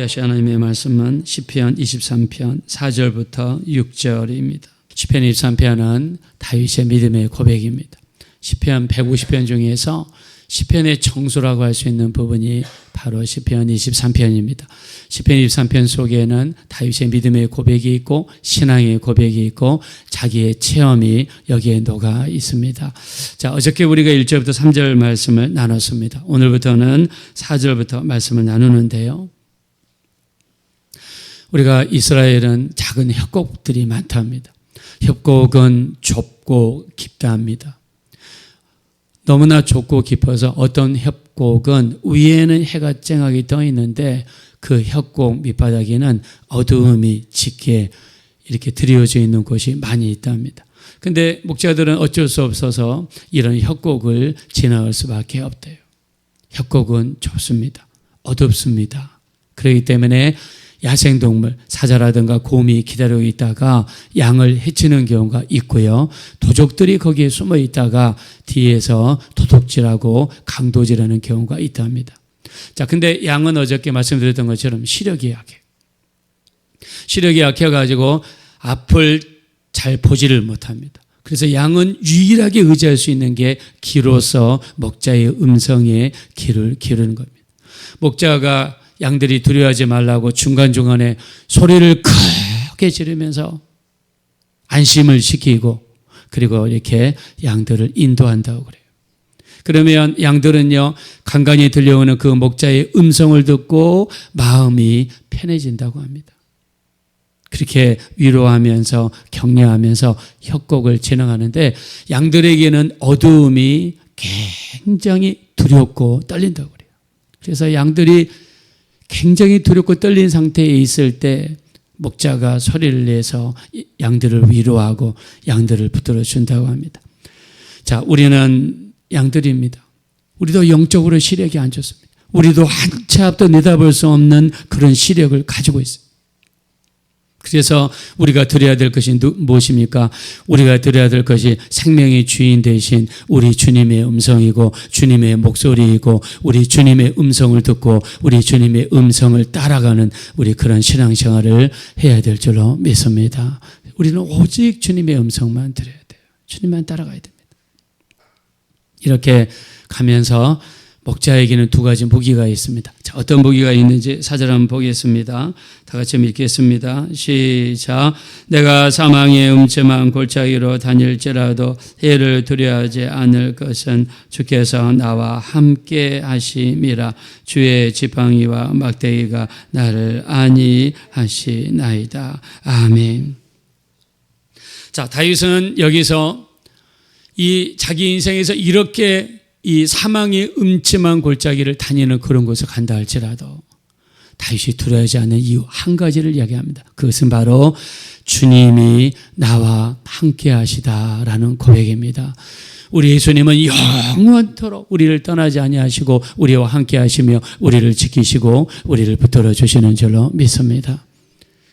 함께 하신 하나님의 말씀은 시편 23편 4절부터 6절입니다. 시편 23편은 다윗의 믿음의 고백입니다. 시편 150편 중에서 시편의 정수라고 할 수 있는 부분이 바로 시편 23편입니다. 시편 23편 속에는 다윗의 믿음의 고백이 있고 신앙의 고백이 있고 자기의 체험이 여기에 녹아 있습니다. 자, 어저께 우리가 1절부터 3절 말씀을 나눴습니다. 오늘부터는 4절부터 말씀을 나누는데요. 우리가 이스라엘은 작은 협곡들이 많답니다. 협곡은 좁고 깊다 합니다. 너무나 좁고 깊어서 어떤 협곡은 위에는 해가 쨍하게 떠 있는데 그 협곡 밑바닥에는 어두움이 짙게 이렇게 드리워져 있는 곳이 많이 있답니다. 근데 목자들은 어쩔 수 없어서 이런 협곡을 지나갈 수밖에 없대요. 협곡은 좁습니다. 어둡습니다. 그렇기 때문에 야생동물, 사자라든가 곰이 기다리고 있다가 양을 해치는 경우가 있고요. 도적들이 거기에 숨어 있다가 뒤에서 도둑질하고 강도질하는 경우가 있답니다. 자, 근데 양은 어저께 말씀드렸던 것처럼 시력이 약해. 시력이 약해가지고 앞을 잘 보지를 못합니다. 그래서 양은 유일하게 의지할 수 있는 게 귀로서 목자의 음성에 귀를 기르는 겁니다. 목자가 양들이 두려워하지 말라고 중간중간에 소리를 크게 지르면서 안심을 시키고 그리고 이렇게 양들을 인도한다고 그래요. 그러면 양들은요, 간간히 들려오는 그 목자의 음성을 듣고 마음이 편해진다고 합니다. 그렇게 위로하면서 격려하면서 협곡을 지나가는데 양들에게는 어두움이 굉장히 두렵고 떨린다고 그래요. 그래서 양들이 굉장히 두렵고 떨린 상태에 있을 때 목자가 소리를 내서 양들을 위로하고 양들을 붙들어 준다고 합니다. 자, 우리는 양들입니다. 우리도 영적으로 시력이 안 좋습니다. 우리도 한치 앞도 내다볼 수 없는 그런 시력을 가지고 있습니다. 그래서 우리가 드려야 될 것이 무엇입니까? 우리가 드려야 될 것이 생명의 주인 되신 우리 주님의 음성이고 주님의 목소리이고 우리 주님의 음성을 듣고 우리 주님의 음성을 따라가는 우리 그런 신앙생활을 해야 될 줄로 믿습니다. 우리는 오직 주님의 음성만 들어야 돼요. 주님만 따라가야 됩니다. 이렇게 가면서 목자에게는 두 가지 무기가 있습니다. 자, 어떤 무기가 있는지 사절 한번 보겠습니다. 다 같이 읽겠습니다. 시작. 내가 사망의 음침한 골짜기로 다닐지라도 해를 두려워하지 않을 것은 주께서 나와 함께 하심이라. 주의 지팡이와 막대기가 나를 안위하시나이다. 아멘. 자, 다윗은 여기서 이 자기 인생에서 이렇게 이 사망의 음침한 골짜기를 다니는 그런 곳을 간다 할지라도 다윗이 두려워하지 않는 이유 한 가지를 이야기합니다. 그것은 바로 주님이 나와 함께 하시다라는 고백입니다. 우리 예수님은 영원토록 우리를 떠나지 아니하시고 우리와 함께 하시며 우리를 지키시고 우리를 붙들어 주시는 줄로 믿습니다.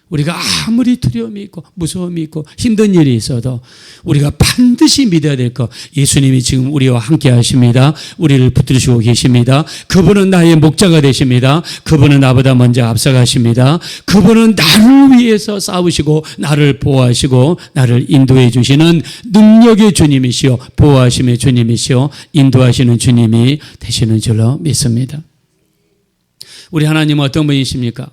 우리가 아무리 두려움이 있고 무서움이 있고 힘든 일이 있어도 우리가 반드시 믿어야 될 것, 예수님이 지금 우리와 함께 하십니다. 우리를 붙들으시고 계십니다. 그분은 나의 목자가 되십니다. 그분은 나보다 먼저 앞서가십니다. 그분은 나를 위해서 싸우시고 나를 보호하시고 나를 인도해 주시는 능력의 주님이시오, 보호하심의 주님이시오, 인도하시는 주님이 되시는 줄로 믿습니다. 우리 하나님은 어떤 분이십니까?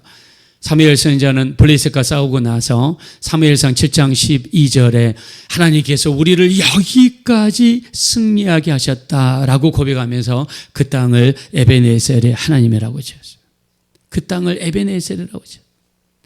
사무엘 선지자는 블레셋과 싸우고 나서 사무엘상 7장 12절에 하나님께서 우리를 여기까지 승리하게 하셨다라고 고백하면서 그 땅을 에베네셀의 하나님이라고 지었어요. 그 땅을 에베네셀이라고 지었어요.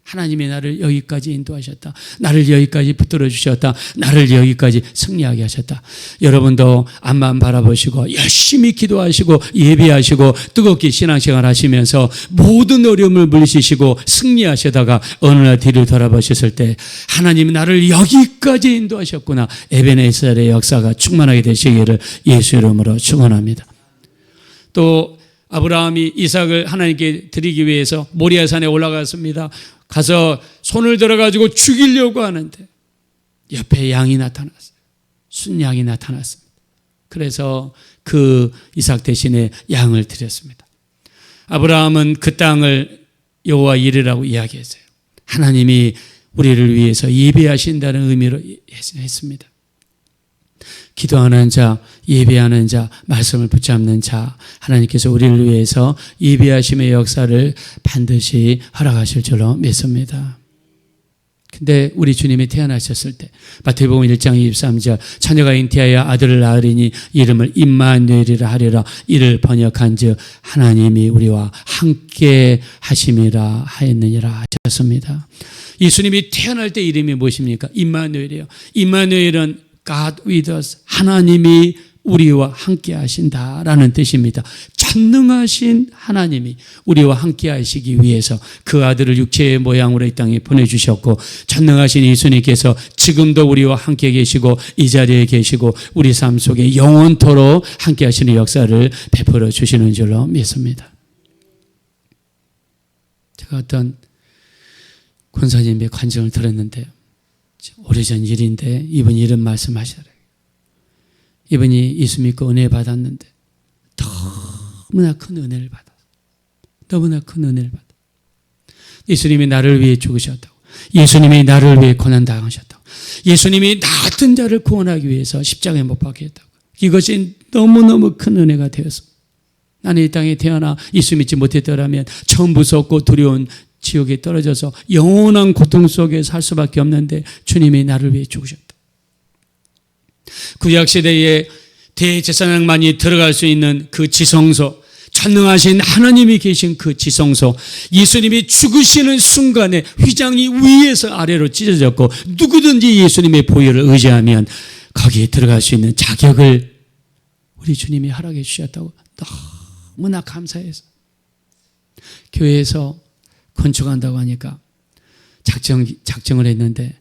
하나님이 나를 여기까지 인도하셨다. 나를 여기까지 붙들어 주셨다. 나를 여기까지 승리하게 하셨다. 여러분도 앞만 바라보시고 열심히 기도하시고 예배하시고 뜨겁게 신앙생활 하시면서 모든 어려움을 물리치시고 승리하시다가 어느 날 뒤를 돌아보셨을 때 하나님이 나를 여기까지 인도하셨구나. 에베네셀의 역사가 충만하게 되시기를 예수 이름으로 축원합니다. 또 아브라함이 이삭을 하나님께 드리기 위해서 모리아산에 올라갔습니다. 가서 손을 들어가지고 죽이려고 하는데 옆에 양이 나타났어요. 순양이 나타났습니다. 그래서 그 이삭 대신에 양을 드렸습니다. 아브라함은 그 땅을 여호와 이르라고 이야기했어요. 하나님이 우리를 위해서 예배하신다는 의미로 했습니다. 기도하는 자, 예배하는 자, 말씀을 붙잡는 자, 하나님께서 우리를 위해서 예배하심의 역사를 반드시 허락하실 줄로 믿습니다. 근데 우리 주님이 태어나셨을 때 마태복음 1장 23절 자녀가 잉태하여 아들을 낳으리니 이름을 임마누엘이라 하리라. 이를 번역한즉 하나님이 우리와 함께 하심이라 하였느니라 하셨습니다. 예수님이 태어날 때 이름이 무엇입니까? 임마누엘이에요. 임마누엘은 God with us, 하나님이 우리와 함께 하신다라는 뜻입니다. 전능하신 하나님이 우리와 함께 하시기 위해서 그 아들을 육체의 모양으로 이 땅에 보내주셨고, 전능하신 예수님께서 지금도 우리와 함께 계시고 이 자리에 계시고 우리 삶 속에 영원토록 함께 하시는 역사를 베풀어 주시는 줄로 믿습니다. 제가 어떤 권사님의 간증을 들었는데요, 오래전 일인데 이분이 이런 말씀 하시더라고요. 이분이 예수 믿고 은혜 받았는데 너무나 큰 은혜를 받았어요. 너무나 큰 은혜를 받았어요. 예수님이 나를 위해 죽으셨다고, 예수님이 나를 위해 고난당하셨다고, 예수님이 나 같은 자를 구원하기 위해서 십자가에 못 박혔다고. 이것이 너무너무 큰 은혜가 되었어. 나는 이 땅에 태어나 예수 믿지 못했더라면 처음 무섭고 두려운 지옥에 떨어져서 영원한 고통 속에 살 수밖에 없는데 주님이 나를 위해 죽으셨다. 구약시대에 대제사장만이 들어갈 수 있는 그 지성소, 전능하신 하나님이 계신 그 지성소, 예수님이 죽으시는 순간에 휘장이 위에서 아래로 찢어졌고 누구든지 예수님의 보혈을 의지하면 거기에 들어갈 수 있는 자격을 우리 주님이 허락해 주셨다고 너무나 감사해서, 교회에서 건축한다고 하니까 작정을 했는데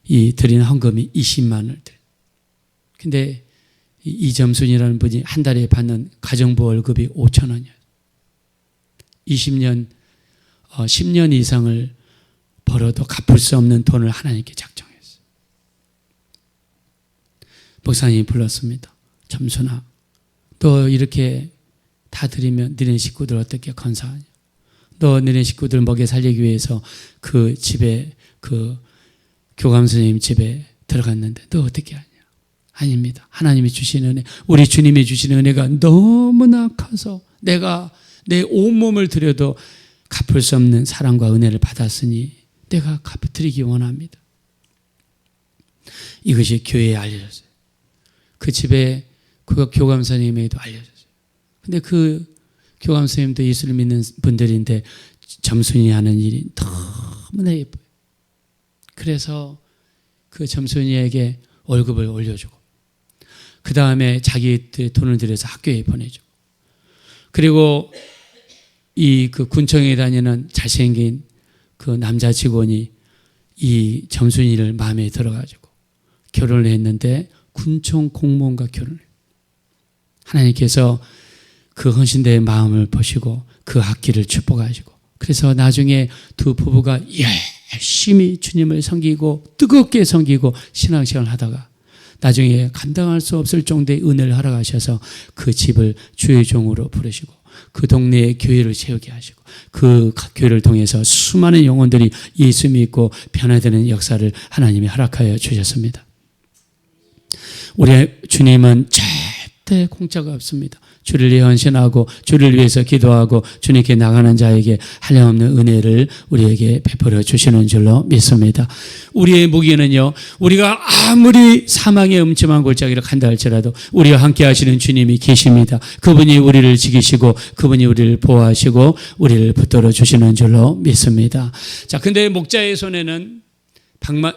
이 드린 헌금이 20만 원. 근데 이점순이라는 분이 한 달에 받는 가정부 월급이 5천 원이에요. 10년 이상을 벌어도 갚을 수 없는 돈을 하나님께 작정했어요. 목사님이 불렀습니다. 점순아, 너 이렇게 다 드리면 너네 식구들 어떻게 건사하냐? 너 너네 식구들 먹여 살리기 위해서 그 집에, 그 교감 선생님 집에 들어갔는데 너 어떻게 하냐? 아닙니다. 하나님이 주시는 은혜, 우리 주님이 주시는 은혜가 너무나 커서 내가 내 온몸을 들여도 갚을 수 없는 사랑과 은혜를 받았으니 내가 갚아드리기 원합니다. 이것이 교회에 알려졌어요. 그 집에 그 교감 선생님에게도 알려졌어요. 근데 그 교감 선생님도 예수를 믿는 분들인데 점순이 하는 일이 너무나 예뻐요. 그래서 그 점순이에게 월급을 올려주고 그 다음에 자기 돈을 들여서 학교에 보내주고, 그리고 이 그 군청에 다니는 잘생긴 그 남자 직원이 이 점순이를 마음에 들어가지고 결혼을 했는데 군청 공무원과 결혼을 해요. 하나님께서 그 헌신대의 마음을 보시고 그 학기를 축복하시고, 그래서 나중에 두 부부가 열심히 주님을 섬기고 뜨겁게 섬기고 신앙생활을 하다가 나중에 감당할 수 없을 정도의 은혜를 허락하셔서 그 집을 주의 종으로 부르시고 그 동네에 교회를 세우게 하시고 그 교회를 통해서 수많은 영혼들이 예수 믿고 변화되는 역사를 하나님이 허락하여 주셨습니다. 우리 주님은 절대 공짜가 없습니다. 주를 위해 헌신하고 주를 위해서 기도하고 주님께 나가는 자에게 한량없는 은혜를 우리에게 베풀어 주시는 줄로 믿습니다. 우리의 무기는요, 우리가 아무리 사망의 음침한 골짜기를 간다 할지라도 우리와 함께 하시는 주님이 계십니다. 그분이 우리를 지키시고 그분이 우리를 보호하시고 우리를 붙들어 주시는 줄로 믿습니다. 자, 근데 목자의 손에는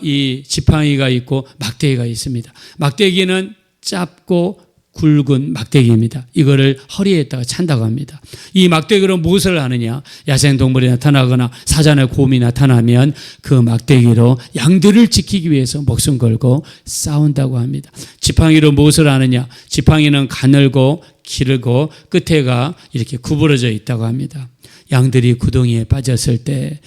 이 지팡이가 있고 막대기가 있습니다. 막대기는 짧고 굵은 막대기입니다. 이거를 허리에다가 찬다고 합니다. 이 막대기로 무엇을 하느냐? 야생동물이 나타나거나 사자나 곰이 나타나면 그 막대기로 양들을 지키기 위해서 목숨 걸고 싸운다고 합니다. 지팡이로 무엇을 하느냐? 지팡이는 가늘고 길고 끝에가 이렇게 구부러져 있다고 합니다. 양들이 구덩이에 빠졌을 때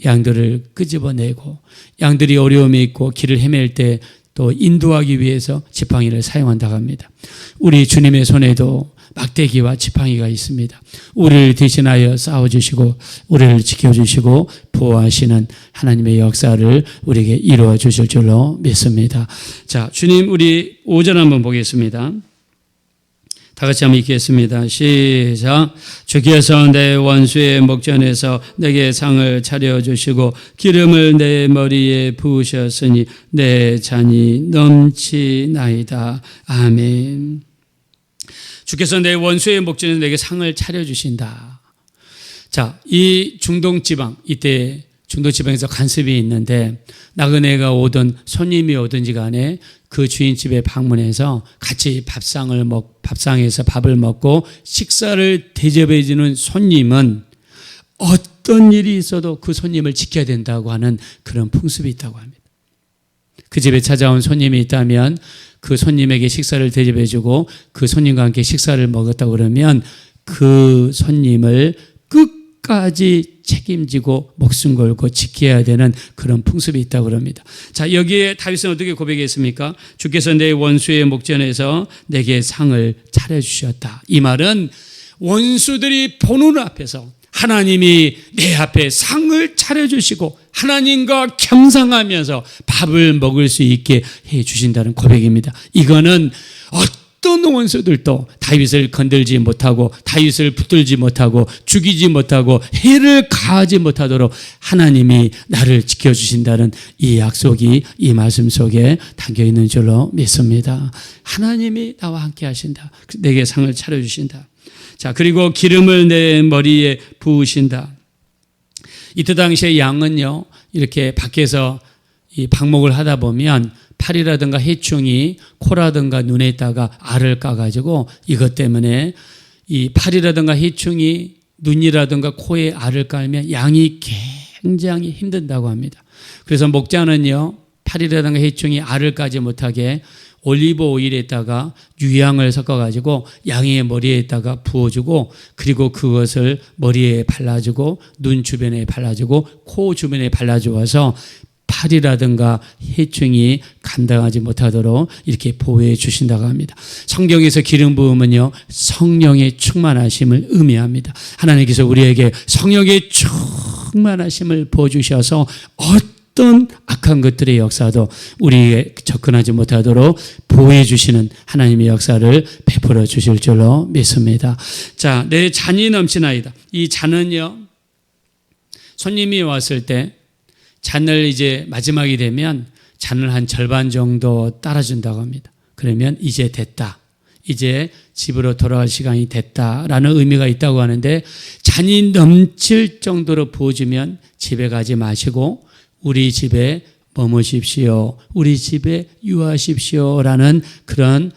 양들을 끄집어내고, 양들이 어려움이 있고 길을 헤맬 때 또 인도하기 위해서 지팡이를 사용한다고 합니다. 우리 주님의 손에도 막대기와 지팡이가 있습니다. 우리를 대신하여 싸워주시고 우리를 지켜주시고 보호하시는 하나님의 역사를 우리에게 이루어 주실 줄로 믿습니다. 자, 주님, 우리 5절 한번 보겠습니다. 다 같이 한번 읽겠습니다. 시작. 주께서 내 원수의 목전에서 내게 상을 차려주시고 기름을 내 머리에 부으셨으니 내 잔이 넘치나이다. 아멘. 주께서 내 원수의 목전에서 내게 상을 차려주신다. 자, 이 중동지방, 이때 중동지방에서 간섭이 있는데 나그네가 오든 손님이 오든지 간에 그 주인 집에 방문해서 같이 밥상에서 밥을 먹고 식사를 대접해 주는 손님은 어떤 일이 있어도 그 손님을 지켜야 된다고 하는 그런 풍습이 있다고 합니다. 그 집에 찾아온 손님이 있다면 그 손님에게 식사를 대접해 주고 그 손님과 함께 식사를 먹었다고 그러면 그 손님을 끝까지 책임지고 목숨 걸고 지켜야 되는 그런 풍습이 있다고 합니다. 자, 여기에 다윗은 어떻게 고백했습니까? 주께서 내 원수의 목전에서 내게 상을 차려주셨다. 이 말은 원수들이 보는 앞에서 하나님이 내 앞에 상을 차려주시고 하나님과 겸상하면서 밥을 먹을 수 있게 해 주신다는 고백입니다. 이거는 어떤 원수들도 다윗을 건들지 못하고 다윗을 붙들지 못하고 죽이지 못하고 해를 가하지 못하도록 하나님이 나를 지켜주신다는 이 약속이 이 말씀 속에 담겨있는 줄로 믿습니다. 하나님이 나와 함께 하신다. 내게 상을 차려주신다. 자, 그리고 기름을 내 머리에 부으신다. 이때 당시에 양은요, 이렇게 밖에서 이 방목을 하다 보면 팔이라든가 해충이 코라든가 눈에 있다가 알을 까가지고 이것 때문에 이 팔이라든가 해충이 눈이라든가 코에 알을 깔면 양이 굉장히 힘든다고 합니다. 그래서 목자는요, 팔이라든가 해충이 알을 까지 못하게 올리브 오일에다가 유향을 섞어가지고 양의 머리에다가 부어주고 그리고 그것을 머리에 발라주고 눈 주변에 발라주고 코 주변에 발라주어서 팔이라든가 해충이 감당하지 못하도록 이렇게 보호해 주신다고 합니다. 성경에서 기름 부음은요, 성령의 충만하심을 의미합니다. 하나님께서 우리에게 성령의 충만하심을 부어주셔서 어떤 악한 것들의 역사도 우리에게 접근하지 못하도록 보호해 주시는 하나님의 역사를 베풀어 주실 줄로 믿습니다. 자, 내 잔이 넘치나이다. 이 잔은요, 손님이 왔을 때 잔을 이제 마지막이 되면 잔을 한 절반 정도 따라준다고 합니다. 그러면 이제 됐다. 이제 집으로 돌아갈 시간이 됐다라는 의미가 있다고 하는데 잔이 넘칠 정도로 부어주면 집에 가지 마시고 우리 집에 머무십시오. 우리 집에 유하십시오라는 그런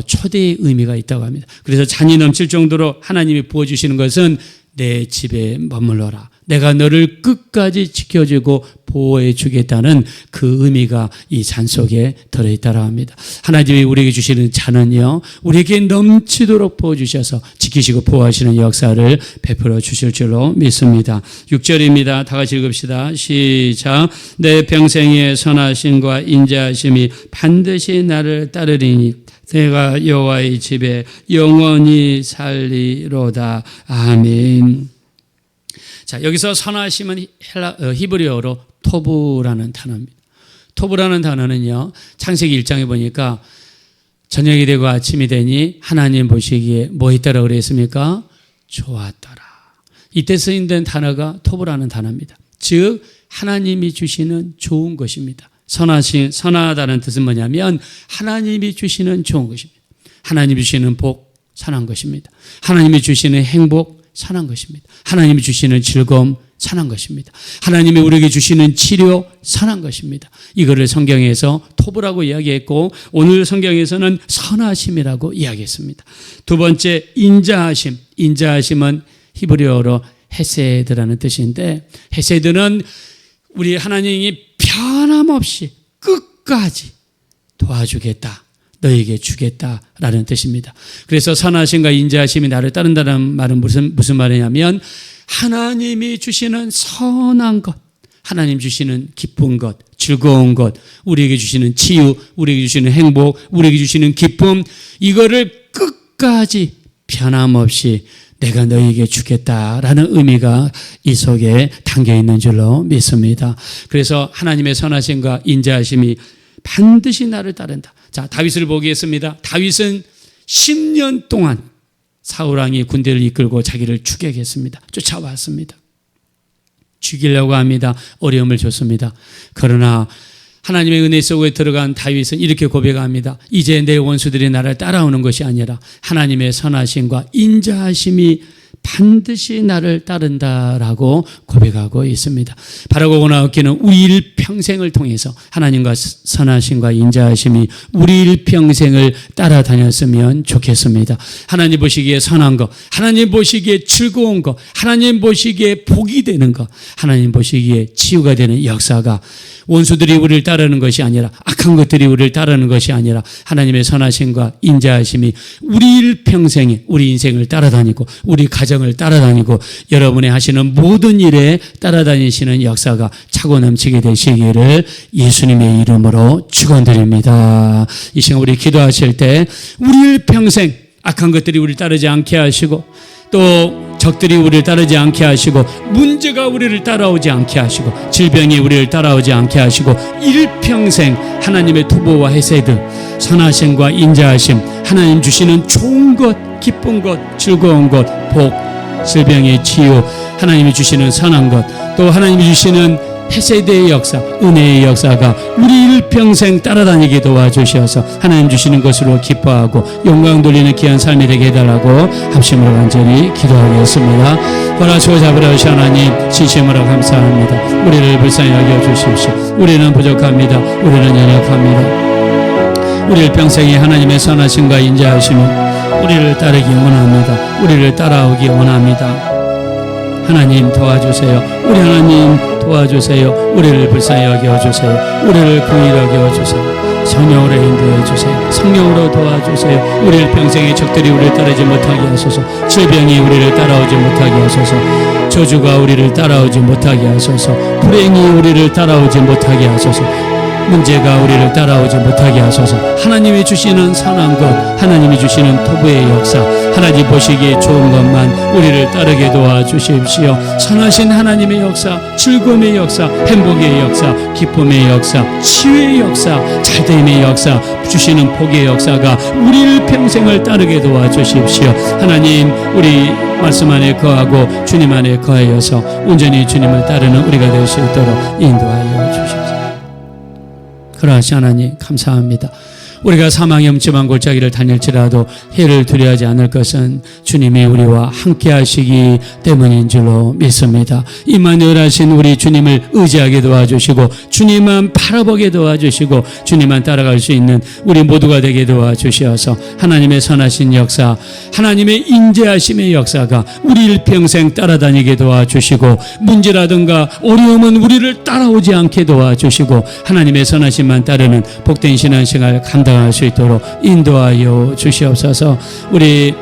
초대의 의미가 있다고 합니다. 그래서 잔이 넘칠 정도로 하나님이 부어주시는 것은 내 집에 머물러라. 내가 너를 끝까지 지켜주고 보호해 주겠다는 그 의미가 이 잔 속에 들어있다고 합니다. 하나님이 우리에게 주시는 잔은요, 우리에게 넘치도록 부어주셔서 지키시고 보호하시는 역사를 베풀어 주실 줄로 믿습니다. 6절입니다. 다 같이 읽읍시다. 시작. 내 평생의 선하심과 인자하심이 반드시 나를 따르리니 내가 여호와의 집에 영원히 살리로다. 아멘. 자, 여기서 선하심은 히브리어로 토브라는 단어입니다. 토브라는 단어는요, 창세기 1장에 보니까 저녁이 되고 아침이 되니 하나님 보시기에 뭐 있다라고 그랬습니까? 좋았더라. 이때 쓰인된 단어가 토브라는 단어입니다. 즉 하나님이 주시는 좋은 것입니다. 선하다는 뜻은 뭐냐면 하나님이 주시는 좋은 것입니다. 하나님이 주시는 복, 선한 것입니다. 하나님이 주시는 행복, 선한 것입니다. 하나님이 주시는 즐거움, 선한 것입니다. 하나님이 우리에게 주시는 치료, 선한 것입니다. 이거를 성경에서 토브라고 이야기했고 오늘 성경에서는 선하심이라고 이야기했습니다. 두 번째, 인자하심. 인자하심은 히브리어로 헤세드라는 뜻인데 헤세드는 우리 하나님이 변함없이 끝까지 도와주겠다. 너에게 주겠다라는 뜻입니다. 그래서 선하심과 인자하심이 나를 따른다는 말은 무슨 말이냐면 하나님이 주시는 선한 것, 하나님 주시는 기쁜 것, 즐거운 것, 우리에게 주시는 치유, 우리에게 주시는 행복, 우리에게 주시는 기쁨, 이거를 끝까지 변함없이 내가 너희에게 주겠다라는 의미가 이 속에 담겨 있는 줄로 믿습니다. 그래서 하나님의 선하심과 인자하심이 반드시 나를 따른다. 자, 다윗을 보겠습니다. 다윗은 10년 동안 사울왕이 군대를 이끌고 자기를 추격했습니다. 쫓아왔습니다. 죽이려고 합니다. 어려움을 줬습니다. 그러나 하나님의 은혜 속에 들어간 다윗은 이렇게 고백합니다. 이제 내 원수들이 나를 따라오는 것이 아니라 하나님의 선하심과 인자하심이 반드시 나를 따른다라고 고백하고 있습니다. 바라고 나옵기는 우리 일평생을 통해서 하나님과 선하심과 인자하심이 우리 일평생을 따라다녔으면 좋겠습니다. 하나님 보시기에 선한 것, 하나님 보시기에 즐거운 것, 하나님 보시기에 복이 되는 것, 하나님 보시기에 치유가 되는 역사가 원수들이 우리를 따르는 것이 아니라 악한 것들이 우리를 따르는 것이 아니라 하나님의 선하심과 인자하심이 우리 일평생에 우리 인생을 따라다니고 우리 가정을 따라다니고 여러분의 하시는 모든 일에 따라다니시는 역사가 차고 넘치게 되시기를 예수님의 이름으로 축원드립니다. 이 시간 우리 기도하실 때 우리 일평생 악한 것들이 우리를 따르지 않게 하시고 또 적들이 우리를 따르지 않게 하시고 문제가 우리를 따라오지 않게 하시고 질병이 우리를 따라오지 않게 하시고 일평생 하나님의 투보와 헤세드 선하심과 인자하심 하나님 주시는 좋은 것 기쁜 것 즐거운 것 복 질병의 치유 하나님이 주시는 선한 것 또 하나님이 주시는 헤세드의 역사, 은혜의 역사가 우리 일평생 따라다니게 도와주셔서 하나님 주시는 것으로 기뻐하고 영광 돌리는 귀한 삶이 되게 해달라고 합심으로 간절히 기도하겠습니다. 권하시고 잡으라시 하나님 진심으로 감사합니다. 우리를 불쌍히 여겨주십시오. 우리는 부족합니다. 우리는 연약합니다. 우리 일평생에 하나님의 선하심과 인자하심이 우리를 따르기 원합니다. 우리를 따라오기 원합니다. 하나님 도와주세요. 우리 하나님 도와주세요. 우리를 불쌍히 여겨주세요. 우리를 긍휼히 여겨주세요. 성령으로 인도해 주세요. 성령으로 도와주세요. 우리를 평생의 적들이 우리를 따르지 못하게 하소서. 질병이 우리를 따라오지 못하게 하소서. 저주가 우리를 따라오지 못하게 하소서. 불행이 우리를 따라오지 못하게 하소서. 문제가 우리를 따라오지 못하게 하소서. 하나님이 주시는 선한 것, 하나님이 주시는 토부의 역사, 하나님 보시기에 좋은 것만 우리를 따르게 도와주십시오. 선하신 하나님의 역사, 즐거움의 역사, 행복의 역사, 기쁨의 역사, 치유의 역사, 잘됨의 역사, 주시는 복의 역사가 우리를 평생을 따르게 도와주십시오. 하나님 우리 말씀 안에 거하고 주님 안에 거하여서 온전히 주님을 따르는 우리가 될 수 있도록 인도하여 주십시오. 그러하시 하나님 감사합니다. 우리가 사망의 음침한 골짜기를 다닐지라도 해를 두려워하지 않을 것은 주님이 우리와 함께 하시기 때문인 줄로 믿습니다. 임마누엘 하신 우리 주님을 의지하게 도와주시고 주님만 바라보게 도와주시고 주님만 따라갈 수 있는 우리 모두가 되게 도와주시어서 하나님의 선하신 역사, 하나님의 인자하심의 역사가 우리 일평생 따라다니게 도와주시고 문제라든가 어려움은 우리를 따라오지 않게 도와주시고 하나님의 선하심만 따르는 복된 신앙생활 감당할 수 있도록 인도하여 주시옵소서. 우리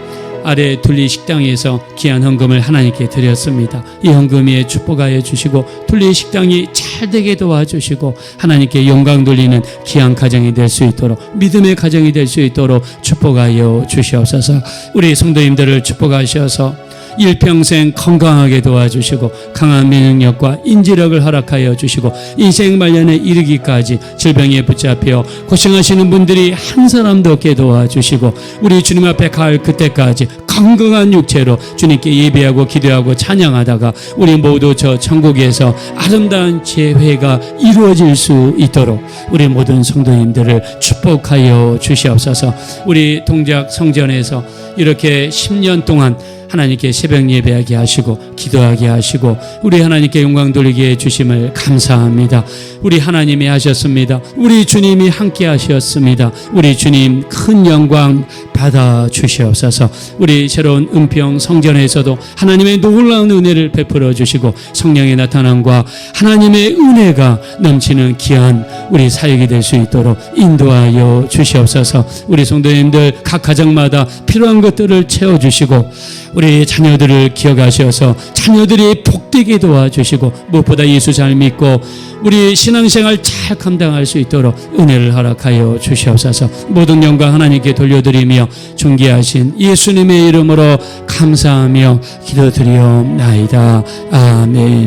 아래 둘리 식당에서 귀한 헌금을 하나님께 드렸습니다. 이 헌금에 축복하여 주시고 둘리 식당이 잘 되게 도와주시고 하나님께 영광 돌리는 귀한 가정이 될 수 있도록 믿음의 가정이 될 수 있도록 축복하여 주시옵소서. 우리 성도님들을 축복하셔서 일평생 건강하게 도와주시고 강한 면역력과 인지력을 허락하여 주시고 인생 말년에 이르기까지 질병에 붙잡혀 고생하시는 분들이 한 사람도 없게 도와주시고 우리 주님 앞에 갈 그때까지 건강한 육체로 주님께 예배하고 기도하고 찬양하다가 우리 모두 저 천국에서 아름다운 재회가 이루어질 수 있도록 우리 모든 성도님들을 축복하여 주시옵소서. 우리 동작 성전에서 이렇게 10년 동안 하나님께 새벽 예배하게 하시고 기도하게 하시고 우리 하나님께 영광 돌리게 해주심을 감사합니다. 우리 하나님이 하셨습니다. 우리 주님이 함께 하셨습니다. 우리 주님 큰 영광 받아 주시옵소서. 우리 새로운 은평 성전에서도 하나님의 놀라운 은혜를 베풀어 주시고 성령의 나타남과 하나님의 은혜가 넘치는 귀한 우리 사역이 될 수 있도록 인도하여 주시옵소서. 우리 성도님들 각 가정마다 필요한 것들을 채워주시고 우리 자녀들을 기억하셔서 자녀들이 복되게 도와주시고 무엇보다 예수 잘 믿고 우리 신앙생활 잘 감당할 수 있도록 은혜를 허락하여 주시옵소서. 모든 영광 하나님께 돌려드리며 존귀하신 예수님의 이름으로 감사하며 기도드리옵나이다. 아멘.